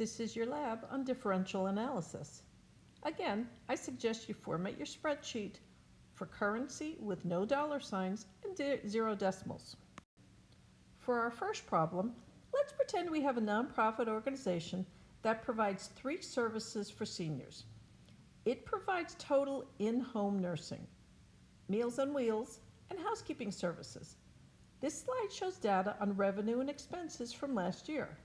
This is your lab on differential analysis. Again, I suggest you format your spreadsheet for currency with no dollar signs and 0 decimals. For our first problem, let's pretend we have a nonprofit organization that provides 3 services for seniors. It provides total in-home nursing, Meals on Wheels, and housekeeping services. This slide shows data on revenue and expenses from last year.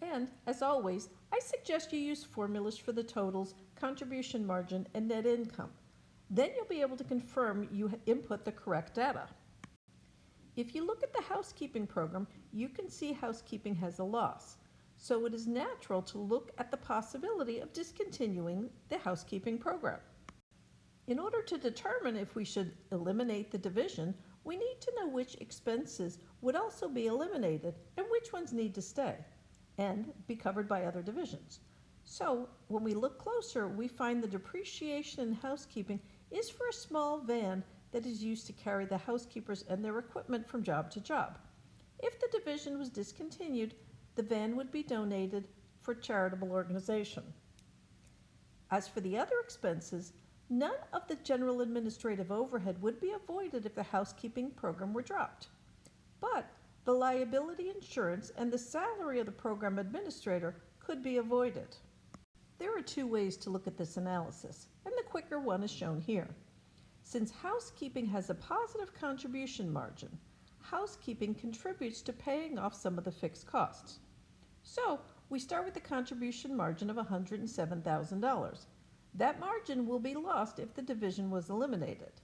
And, as always, I suggest you use formulas for the totals, contribution margin, and net income. Then you'll be able to confirm you input the correct data. If you look at the housekeeping program, you can see housekeeping has a loss. So it is natural to look at the possibility of discontinuing the housekeeping program. In order to determine if we should eliminate the division, we need to know which expenses would also be eliminated and which ones need to stay and be covered by other divisions. So when we look closer, we find the depreciation in housekeeping is for a small van that is used to carry the housekeepers and their equipment from job to job. If the division was discontinued, the van would be donated for charitable organization. As for the other expenses, none of the general administrative overhead would be avoided if the housekeeping program were dropped. But the liability insurance and the salary of the program administrator could be avoided. There are 2 ways to look at this analysis, and the quicker one is shown here. Since housekeeping has a positive contribution margin, housekeeping contributes to paying off some of the fixed costs. So we start with the contribution margin of $107,000. That margin will be lost if the division was eliminated.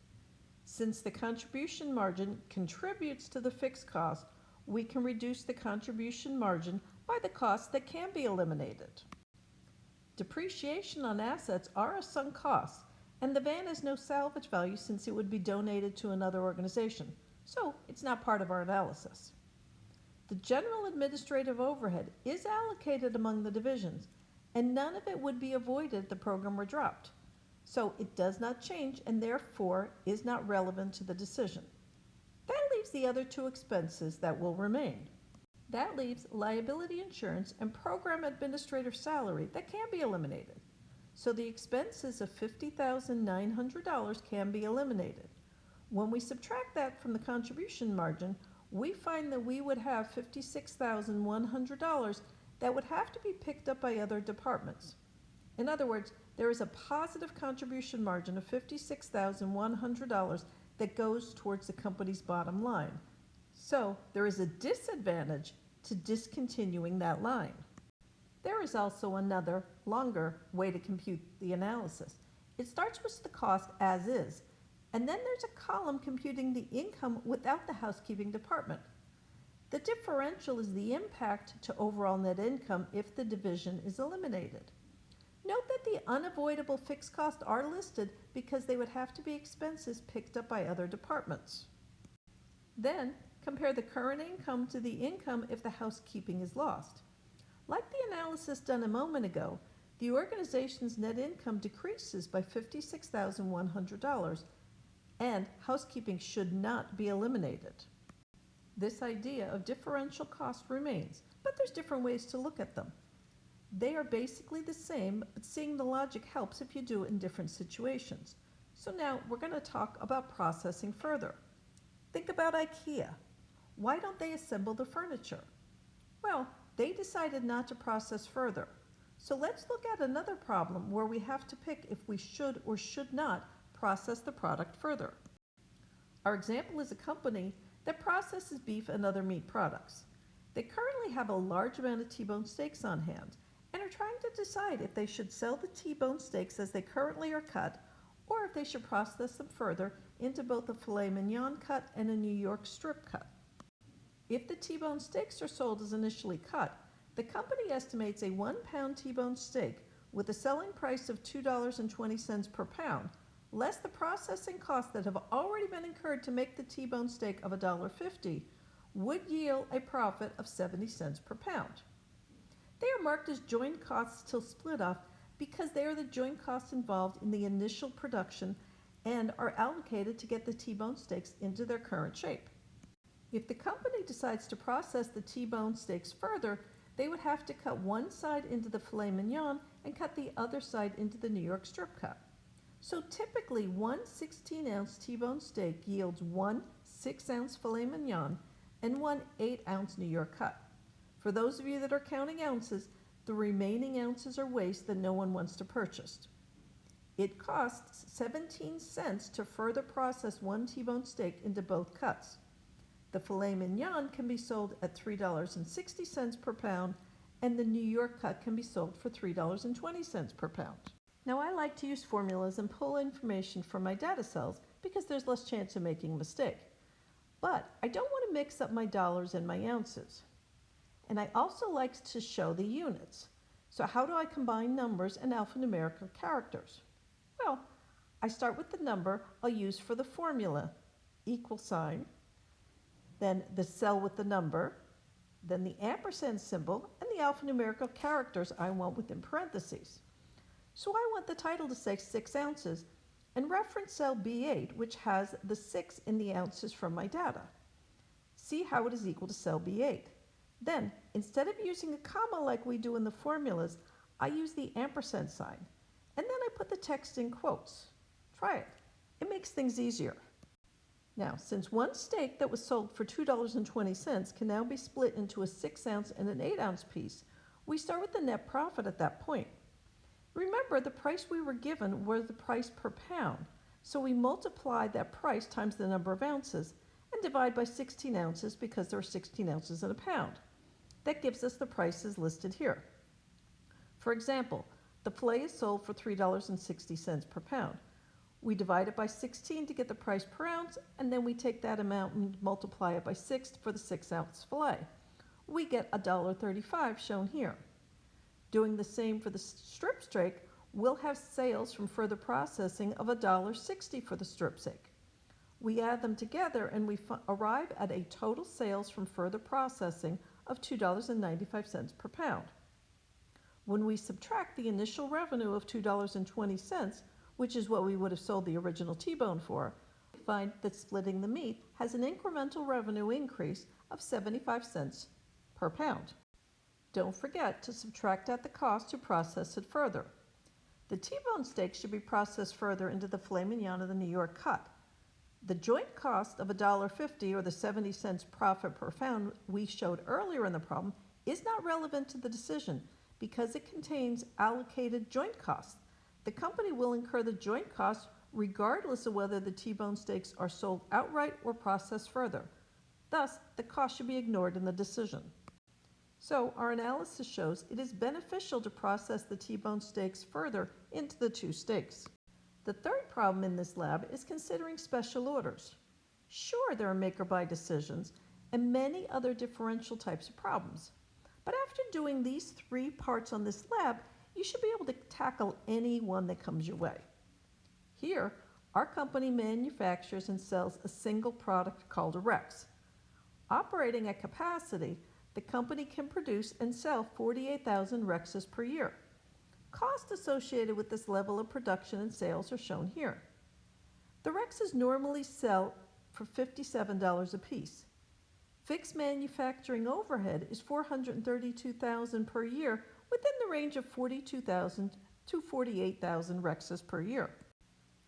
Since the contribution margin contributes to the fixed cost, we can reduce the contribution margin by the costs that can be eliminated. Depreciation on assets are a sunk cost, and the van has no salvage value since it would be donated to another organization, so it's not part of our analysis. The general administrative overhead is allocated among the divisions, and none of it would be avoided if the program were dropped. So it does not change and therefore is not relevant to the decision. That leaves the other 2 expenses that will remain. That leaves liability insurance and program administrator salary that can be eliminated. So the expenses of $50,900 can be eliminated. When we subtract that from the contribution margin, we find that we would have $56,100 that would have to be picked up by other departments. In other words, there is a positive contribution margin of $56,100 that goes towards the company's bottom line. So there is a disadvantage to discontinuing that line. There is also another, longer way to compute the analysis. It starts with the cost as is, and then there's a column computing the income without the housekeeping department. The differential is the impact to overall net income if the division is eliminated. Note that the unavoidable fixed costs are listed because they would have to be expenses picked up by other departments. Then, compare the current income to the income if the housekeeping is lost. Like the analysis done a moment ago, the organization's net income decreases by $56,100, and housekeeping should not be eliminated. This idea of differential cost remains, but there's different ways to look at them. They are basically the same, but seeing the logic helps if you do it in different situations. So now we're going to talk about processing further. Think about IKEA. Why don't they assemble the furniture? Well, they decided not to process further. So let's look at another problem where we have to pick if we should or should not process the product further. Our example is a company that processes beef and other meat products. They currently have a large amount of T-bone steaks on hand and are trying to decide if they should sell the T-bone steaks as they currently are cut or if they should process them further into both a filet mignon cut and a New York strip cut. If the T-bone steaks are sold as initially cut, the company estimates a 1-pound T-bone steak with a selling price of $2.20 per pound, less the processing costs that have already been incurred to make the T-bone steak of $1.50, would yield a profit of 70 cents per pound. They are marked as joint costs till split off because they are the joint costs involved in the initial production and are allocated to get the T-bone steaks into their current shape. If the company decides to process the T-bone steaks further, they would have to cut one side into the filet mignon and cut the other side into the New York strip cut. So typically, one 16-ounce T-bone steak yields one 6-ounce filet mignon and one 8-ounce New York cut. For those of you that are counting ounces, the remaining ounces are waste that no one wants to purchase. It costs 17 cents to further process one T-bone steak into both cuts. The filet mignon can be sold at $3.60 per pound, and the New York cut can be sold for $3.20 per pound. Now, I like to use formulas and pull information from my data cells because there's less chance of making a mistake. But I don't want to mix up my dollars and my ounces. And I also like to show the units. So how do I combine numbers and alphanumeric characters? Well, I start with the number I'll use for the formula, equal sign, then the cell with the number, then the ampersand symbol, and the alphanumerical characters I want within parentheses. So I want the title to say 6 ounces and reference cell B8, which has the 6 in the ounces from my data. See how it is equal to cell B8. Then, instead of using a comma like we do in the formulas, I use the ampersand sign, and then I put the text in quotes. Try it. It makes things easier. Now, since one steak that was sold for $2.20 can now be split into a 6-ounce and an 8-ounce piece, we start with the net profit at that point. Remember, the price we were given was the price per pound, so we multiply that price times the number of ounces and divide by 16 ounces because there are 16 ounces in a pound. That gives us the prices listed here. For example, the filet is sold for $3.60 per pound. We divide it by 16 to get the price per ounce, and then we take that amount and multiply it by 6 for the 6-ounce filet. We get $1.35 shown here. Doing the same for the strip steak, we'll have sales from further processing of $1.60 for the strip steak. We add them together and we arrive at a total sales from further processing of $2.95 per pound. When we subtract the initial revenue of $2.20, which is what we would have sold the original T-bone for, we find that splitting the meat has an incremental revenue increase of 75 cents per pound. Don't forget to subtract out the cost to process it further. The T-bone steak should be processed further into the filet mignon of the New York cut. The joint cost of $1.50 or the 70 cents profit per pound we showed earlier in the problem is not relevant to the decision because it contains allocated joint costs. The company will incur the joint costs regardless of whether the T-bone steaks are sold outright or processed further. Thus, the cost should be ignored in the decision. So our analysis shows it is beneficial to process the T-bone steaks further into the two steaks. The third problem in this lab is considering special orders. Sure, there are make-or-buy decisions and many other differential types of problems. But after doing these 3 parts on this lab, you should be able to tackle any one that comes your way. Here, our company manufactures and sells a single product called a Rex. Operating at capacity, the company can produce and sell 48,000 Rexes per year. Costs associated with this level of production and sales are shown here. The Rexes normally sell for $57 a piece. Fixed manufacturing overhead is $432,000 per year within the range of 42,000 to 48,000 Rexes per year.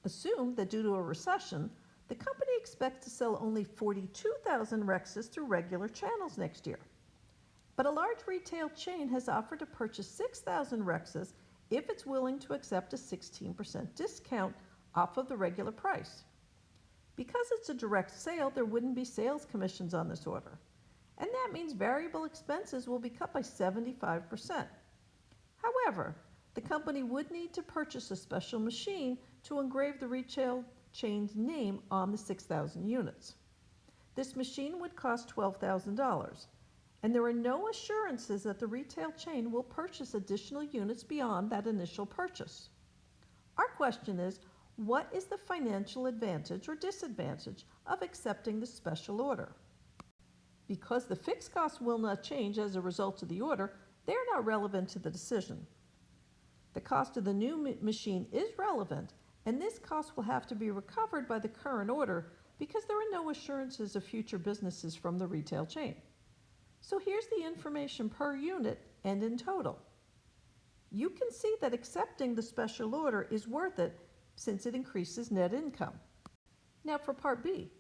Assume that due to a recession, the company expects to sell only 42,000 Rexes through regular channels next year. But a large retail chain has offered to purchase 6,000 Rexes if it's willing to accept a 16% discount off of the regular price. Because it's a direct sale, there wouldn't be sales commissions on this order. And that means variable expenses will be cut by 75%. However, the company would need to purchase a special machine to engrave the retail chain's name on the 6,000 units. This machine would cost $12,000, and there are no assurances that the retail chain will purchase additional units beyond that initial purchase. Our question is, what is the financial advantage or disadvantage of accepting the special order? Because the fixed costs will not change as a result of the order, they are not relevant to the decision. The cost of the new machine is relevant, and this cost will have to be recovered by the current order because there are no assurances of future businesses from the retail chain. So here's the information per unit and in total. You can see that accepting the special order is worth it since it increases net income. Now for Part B,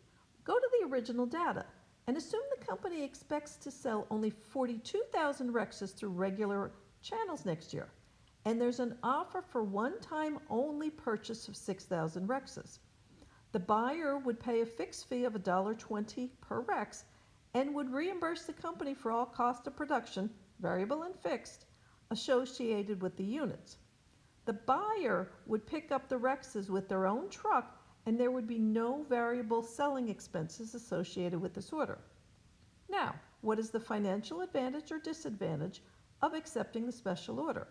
go to the original data and assume the company expects to sell only 42,000 Rexes through regular channels next year, and there's an offer for one-time only purchase of 6,000 Rexes. The buyer would pay a fixed fee of $1.20 per Rex and would reimburse the company for all cost of production, variable and fixed, associated with the units. The buyer would pick up the Rexes with their own truck, and there would be no variable selling expenses associated with this order. Now, what is the financial advantage or disadvantage of accepting the special order?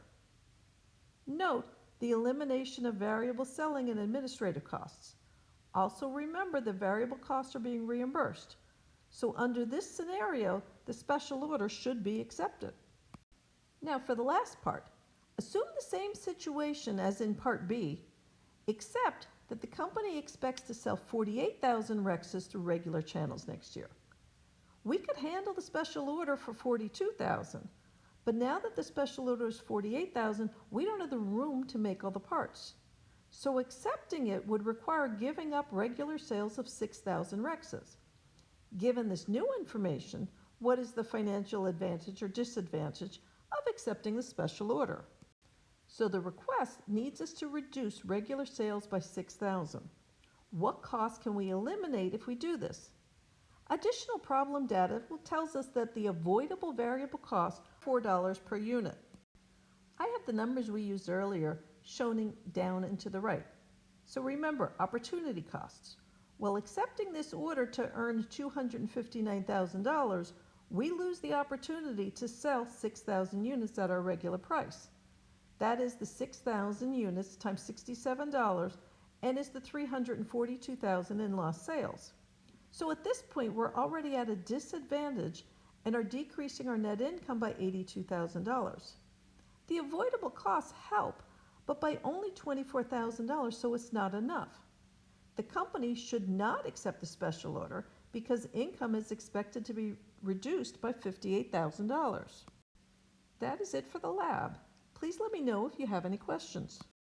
Note the elimination of variable selling and administrative costs. Also remember the variable costs are being reimbursed. So under this scenario, the special order should be accepted. Now for the last part, assume the same situation as in Part B, except that the company expects to sell 48,000 Rexes through regular channels next year. We could handle the special order for 42,000, but now that the special order is 48,000, we don't have the room to make all the parts. So accepting it would require giving up regular sales of 6,000 Rexes. Given this new information, what is the financial advantage or disadvantage of accepting the special order? So the request needs us to reduce regular sales by 6,000. What cost can we eliminate if we do this? Additional problem data tells us that the avoidable variable cost is $4 per unit. I have the numbers we used earlier shown down and to the right. So remember, opportunity costs. While accepting this order to earn $259,000, we lose the opportunity to sell 6,000 units at our regular price. That is the 6,000 units times $67 and is the $342,000 in lost sales. So at this point, we're already at a disadvantage and are decreasing our net income by $82,000. The avoidable costs help, but by only $24,000, so it's not enough. The company should not accept the special order because income is expected to be reduced by $58,000. That is it for the lab. Please let me know if you have any questions.